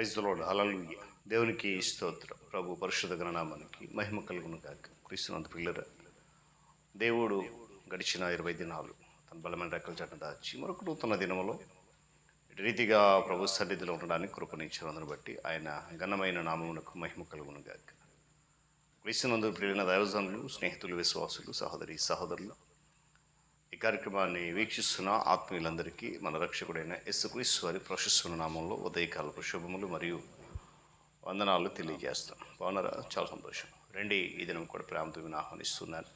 Praise the lord, హల్లెలూయా. దేవునికి స్తోత్రం. ప్రభు పరిశుద్ధ గణనామానికి మహిమ కలుగును గాక. క్రీస్తునందు పిల్లరా, దేవుడు గడిచిన 20 దినాలు తన బలమైన రెక్కల చాటున దాచి మరొక నూతన దినములో ఇటు రీతిగా ప్రభు సన్నిధిలో ఉండడానికి కృపణించినందును బట్టి ఆయన ఘనమైన నామమునకు మహిమ కలుగును గాక. క్రీస్తునందు ప్రియులైన దైవజనులు, స్నేహితులు, విశ్వాసులు, సహోదరి సహోదరులు, ఈ కార్యక్రమాన్ని వీక్షిస్తున్న ఆత్మీయులందరికీ మన రక్షకుడైన యేసుక్రీస్తు వారి ప్రశస్తమైన నామంలో ఉదయకాలపు శుభములు మరియు వందనాలు తెలియజేస్తాం. బాగున్నారా? చాలా సంతోషం. రండి, ఈ దినం కూడా ప్రేమతో ఆహ్వానిస్తున్నాను.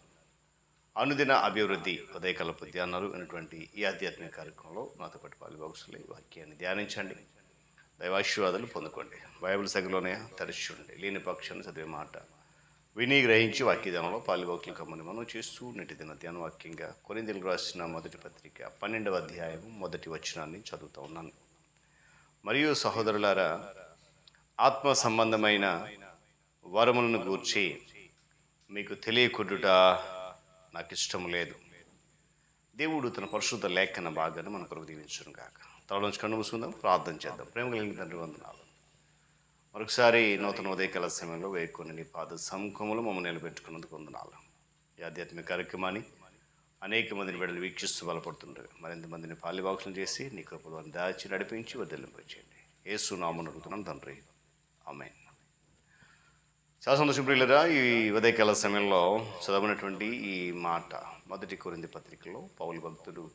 అనుదిన అభివృద్ధి ఉదయకాలపు ధ్యానాలు అనేటువంటి ఈ ఆధ్యాత్మిక కార్యక్రమంలో నాతో పాటు పాలుభాగస్తులై వాక్యాన్ని ధ్యానించండి, దైవాశీర్వాదాలు పొందుకోండి. బైబిల్ సగలోనే తెరచి చూడండి. లేని పక్షాన్ని చదివే మాట విని గ్రహించి వాక్యధ్యానంలో పాలుభాగతులు కమ్మని మనం చేస్తూ నేటి దిన ధ్యాన వాక్యంగా కొరింథీయులకు రాసిన మొదటి పత్రిక 12వ అధ్యాయం మొదటి వచనాన్ని చదువుతూ ఉన్నాను. మరియు సహోదరులారా, ఆత్మ సంబంధమైన వరములను గూర్చి మీకు తెలియకుండుట నాకు ఇష్టం లేదు. దేవుడు తన పరిశుద్ధ లేఖన భాగాన్ని మన కొరకు దీవించును గాక. తలలోంచి కన్ను మూసుకుందాం, ప్రార్థన చేద్దాం. ప్రేమ కలిగిన తండ్రి, వందనాలు. మరొకసారి నూతన ఉదయకాల సమయంలో వేడుకొని నీ పాద సముఖములు మమ్మల్ని నిలబెట్టుకున్నందుకు వందనాలు. ఈ ఆధ్యాత్మిక కార్యక్రమాన్ని అనేక మందిని బిడ్డలు వీక్షిస్తూ బలపడుతుంటారు. మరింత మందిని పాలిభాగం చేసి నీ కృపలో దాచి నడిపించి వర్ధిల్లింపచేయండి. యేసు నామమున అడుగుతున్నాను తండ్రి, ఆమేన్. చాలా సంతోషం ప్రియులరా. ఈ ఉదయకాల సమయంలో చదవనటువంటి ఈ మాట మొదటి కొరింథీ పత్రికలో పౌలు భక్తుడు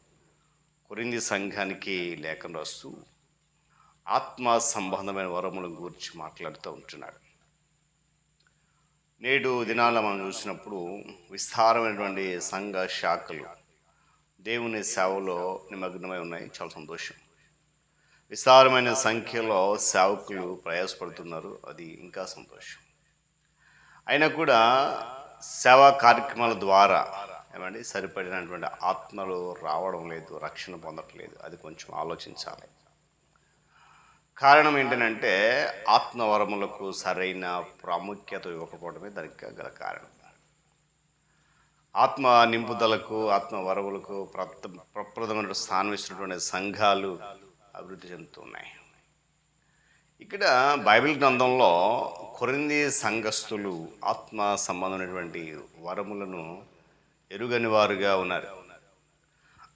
కొరింథీ సంఘానికి లేఖను రాస్తూ ఆత్మ సంబంధమైన వరముల గురించి మాట్లాడుతూ ఉంటున్నాడు. నేడు దినాల మనం చూసినప్పుడు విస్తారమైనటువంటి సంఘ శాఖలు దేవుని సేవలో నిమగ్నమై ఉన్నాయి. చాలా సంతోషం. విస్తారమైన సంఖ్యలో సేవకులు ప్రయాసపడుతున్నారు. అది ఇంకా సంతోషం. అయినా కూడా సేవా కార్యక్రమాల ద్వారా సరిపడినటువంటి ఆత్మలు రావడం లేదు, రక్షణ పొందట్లేదు. అది కొంచెం ఆలోచించాలి. కారణం ఏంటంటే ఆత్మవరములకు సరైన ప్రాముఖ్యత ఇవ్వకపోవడమే దానికి గల కారణం. ఆత్మ నింపుదలకు, ఆత్మవరములకు ప్రప్రథమైన స్థానం ఇచ్చినటువంటి సంఘాలు అభివృద్ధి చెందుతున్నాయి. ఇక్కడ బైబిల్ గ్రంథంలో కొరింథీ సంఘస్థులు ఆత్మ సంబంధమైనటువంటి వరములను ఎరుగని వారుగా ఉన్నారు.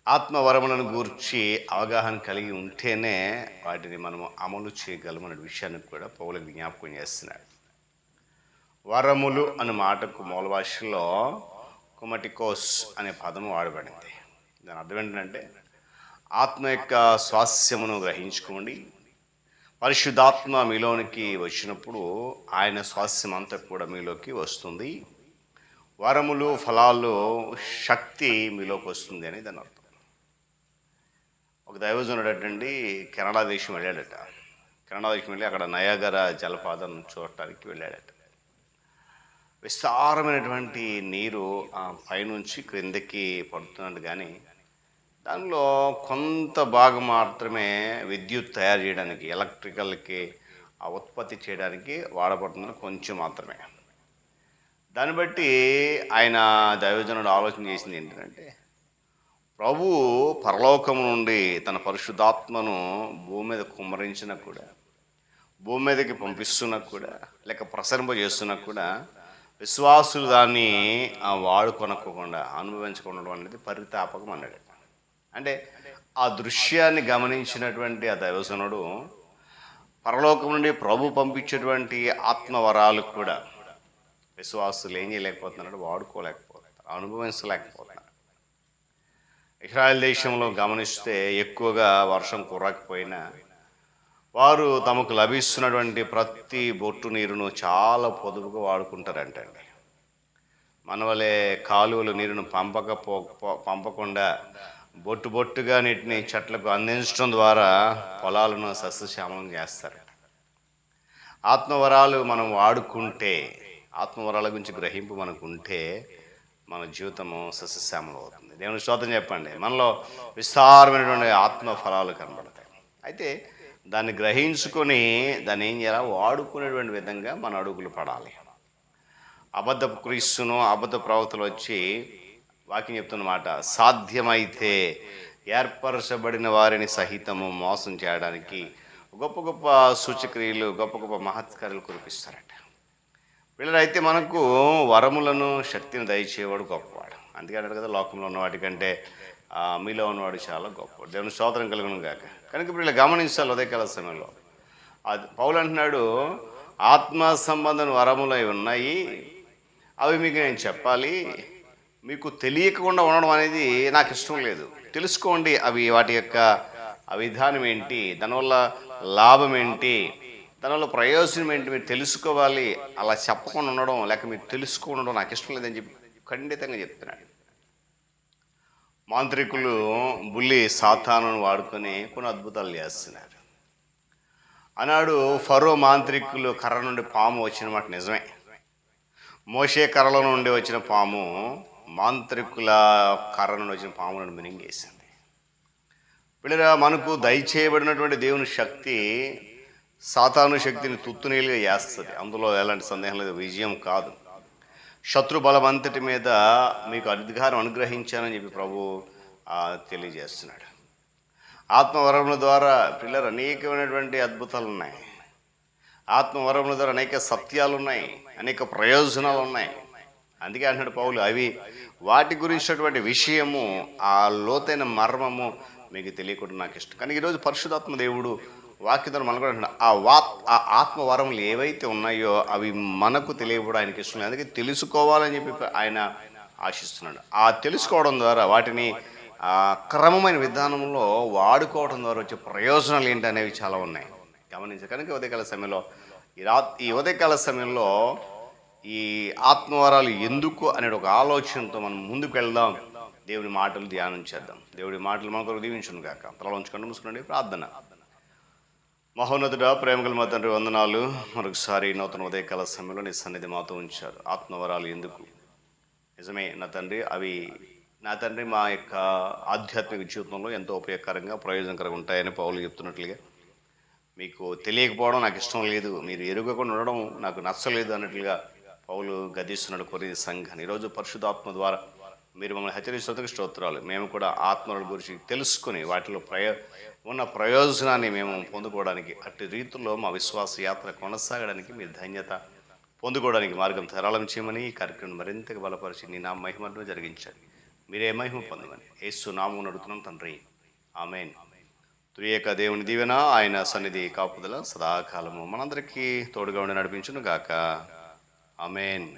ఆత్మవరములను గూర్చి అవగాహన కలిగి ఉంటేనే వాటిని మనము అమలు చేయగలమనే విషయాన్ని కూడా పౌలు జ్ఞాపకం చేస్తున్నాడు. వరములు అనే మాటకు మూల భాషలో కుమటికోస్ అనే పదము వాడబడింది. దాని అర్థం ఏంటంటే ఆత్మ యొక్క స్వాస్యమును గ్రహించుకోండి. పరిశుద్ధాత్మ మీలోనికి వచ్చినప్పుడు ఆయన స్వాస్యం అంతా కూడా మీలోకి వస్తుంది. వరములు, ఫలాలు, శక్తి మీలోకి వస్తుంది అని దాని అర్థం. ఒక దైవజనుడు అటండి కెనడా దేశం వెళ్ళాడట. కెనడా దేశం వెళ్ళి అక్కడ నయాగరా జలపాతం చూడటానికి వెళ్ళాడట. విస్తారమైనటువంటి నీరు పైనుంచి క్రిందకి పడుతున్నట్టు, కానీ దానిలో కొంత భాగం మాత్రమే విద్యుత్ తయారు చేయడానికి, ఎలక్ట్రికల్కి ఉత్పత్తి చేయడానికి వాడబడుతుంది, కొంచెం మాత్రమే. దాన్ని బట్టి ఆయన దైవజనుడు ఆలోచన చేసింది ఏంటంటే, ప్రభు పరలోకము నుండి తన పరిశుద్ధాత్మను భూమి మీద కుమ్మరించినా కూడా, భూమి మీదకి పంపిస్తున్నా కూడా, లేక ప్రసరింపజేస్తున్నా కూడా విశ్వాసులు దాన్ని వాడుకొనకుండా అనుభవించుకోవడం అనేది పరితాపకం అన్నాడు. అంటే ఆ దృశ్యాన్ని గమనించినటువంటి ఆ దైవజనుడు పరలోకం నుండి ప్రభు పంపించేటువంటి ఆత్మవరాలు కూడా విశ్వాసులు ఏం చేయలేకపోతున్నాడు, వాడుకోలేకపోతున్నారు, అనుభవించలేకపోతున్నారు. ఇశ్రాయేల్ దేశంలో గమనిస్తే ఎక్కువగా వర్షం కురకపోయినా వారు తమకు లభిస్తున్నటువంటి ప్రతి బొట్టు నీరును చాలా పొదుపుగా వాడుకుంటారంటండి. మన వలే కాలువలు నీరును పంపకుండా బొట్టు బొట్టుగా నీటిని చెట్లకు అందించడం ద్వారా పొలాలను సస్యశ్యామలం చేస్తారు. ఆత్మవరాలు మనం వాడుకుంటే, ఆత్మవరాల గురించి గ్రహింపు మనకు ఉంటే మన జీవితము సస్యశ్యామలం అవుతుంది. దేవుని స్తోత్రం చెప్పండి. మనలో విస్తారమైనటువంటి ఆత్మ ఫలాలు కనబడతాయి. అయితే దాన్ని గ్రహించుకొని దాన్ని ఏం చేయాలి, వాడుకునేటువంటి విధంగా మన అడుగులు పడాలి. అబద్ధపు క్రీస్తును, అబద్ధ ప్రవక్తలు వచ్చి వాక్యం చెప్తున్నమాట, సాధ్యమైతే ఏర్పరచబడిన వారిని సహితము మోసం చేయడానికి గొప్ప గొప్ప సూచక్రియలు, గొప్ప గొప్ప మహత్కార్యాలు కురిపిస్తారట. వీళ్ళైతే మనకు వరములను, శక్తిని దయచేవాడు గొప్పవాడు. అందుకే అంటారు కదా, లోకంలో ఉన్న వాటికంటే మీలో ఉన్నవాడు చాలా గొప్పవాడు. దేవుని స్తోత్రం కలుగును గాక. కనుక ఇప్పుడు వీళ్ళు గమనించాలి ఉదయకాల సమయంలో. అది పౌలు అంటున్నాడు, ఆత్మ సంబంధం వరములై ఉన్నాయి, అవి మీకు నేను చెప్పాలి. మీకు తెలియకుండా ఉండడం అనేది నాకు ఇష్టం లేదు. తెలుసుకోండి అవి, వాటి యొక్క విధానం ఏంటి, దానివల్ల లాభం ఏంటి, దానివల్ల ప్రయోజనం ఏంటి మీరు తెలుసుకోవాలి. అలా చెప్పకుండా ఉండడం, లేక మీరు తెలుసుకోవడం నాకు ఇష్టం లేదని చెప్పి ఖండితంగా చెప్తున్నాడు. మాంత్రికులు బుల్లి సాతానును వాడుకొని కొన్ని అద్భుతాలు చేస్తున్నారు. ఆనాడు ఫరో మాంత్రికులు కర్ర నుండి పాము వచ్చిన మాట నిజమే. మోషే కర్రలో నుండి వచ్చిన పాము మాంత్రికుల కర్ర నుండి వచ్చిన పాములను మినింగేసింది. పిల్లరా, మనకు దయచేయబడినటువంటి దేవుని శక్తి సాతాను శక్తిని తుత్తునీలుగా చేస్తుంది. అందులో ఎలాంటి సందేహం లేదు. విజయం కాదు. శత్రు బలం అంతటి మీద మీకు అధికారం అనుగ్రహించానని చెప్పి ప్రభు తెలియజేస్తున్నాడు. ఆత్మవరముల ద్వారా పిల్లలు అనేకమైనటువంటి అద్భుతాలు ఉన్నాయి. ఆత్మవరముల ద్వారా అనేక సత్యాలు ఉన్నాయి, అనేక ప్రయోజనాలు ఉన్నాయి. అందుకే అంటున్నాడు పౌలు, అవి వాటి గురించినటువంటి విషయము, ఆ లోతైన మర్మము మీకు తెలియకుండా నాకు ఇష్టం. కానీ ఈరోజు పరిశుద్ధాత్మ దేవుడు వాక్యతో మనకు కూడా అంటున్నాడు, ఆ ఆత్మవరములు ఏవైతే ఉన్నాయో అవి మనకు తెలియకపోవడం ఆయనకి ఇష్టం లేదు. అందుకే తెలుసుకోవాలని చెప్పి ఆయన ఆశిస్తున్నాడు. ఆ తెలుసుకోవడం ద్వారా వాటిని క్రమమైన విధానంలో వాడుకోవడం ద్వారా వచ్చే ప్రయోజనాలు ఏంటి అనేవి చాలా ఉన్నాయి. గమనించారు. కనుక ఉదయకాల సమయంలో ఈ ఉదయకాల సమయంలో ఈ ఆత్మవరాలు ఎందుకు అనే ఒక ఆలోచనతో మనం ముందుకు వెళ్దాం. దేవుడి మాటలు ధ్యానం చేద్దాం. దేవుడి మాటలు మనకు దీవించును గాక. తల ఉంచుకొని మూసుకునండి. ప్రార్థన. మహోన్నతుడా, ప్రేమగల మా తండ్రి, వందనాలు. మరొకసారి నూతన ఉదయకాల సమయంలో నీ సన్నిధి మాతో ఉంచారు. ఆత్మవరాలు ఎందుకు? నిజమే నా తండ్రి, అవి నా తండ్రి మా యొక్క ఆధ్యాత్మిక జీవితంలో ఎంతో ఉపయోగకరంగా, ప్రయోజనకరంగా ఉంటాయని పౌలు చెప్తున్నట్లుగా, మీకు తెలియకపోవడం నాకు ఇష్టం లేదు, మీరు ఎరుగకుండా ఉండడం నాకు నచ్చలేదు అన్నట్లుగా పౌలు గద్దిస్తున్నాడు కొరింథీ సంఘాన్ని. ఈరోజు పరిశుద్ధాత్మ ద్వారా మీరు మమ్మల్ని హెచ్చరిస్తున్నందుకు స్తోత్రాలు. మేము కూడా ఆత్మల గురించి తెలుసుకుని వాటిలో ఉన్న ప్రయోజనాన్ని మేము పొందుకోవడానికి, అట్టి రీతిలో మా విశ్వాస యాత్ర కొనసాగడానికి, మీరు ధన్యత పొందుకోవడానికి మార్గం సరళం చేయమని ఈ కార్యక్రమం మరింతగా బలపరిచి నీ నా మహిమను జరిగించండి. మీరే మహిమ పొందమని యేసు నామమున అడుగుతున్నాం తండ్రి, ఆమేన్. త్రియేక దేవుని దీవెన, ఆయన సన్నిధి కాపుదల సదాకాలము మనందరికీ తోడుగా ఉండి నడిపించును గాక. ఆమేన్.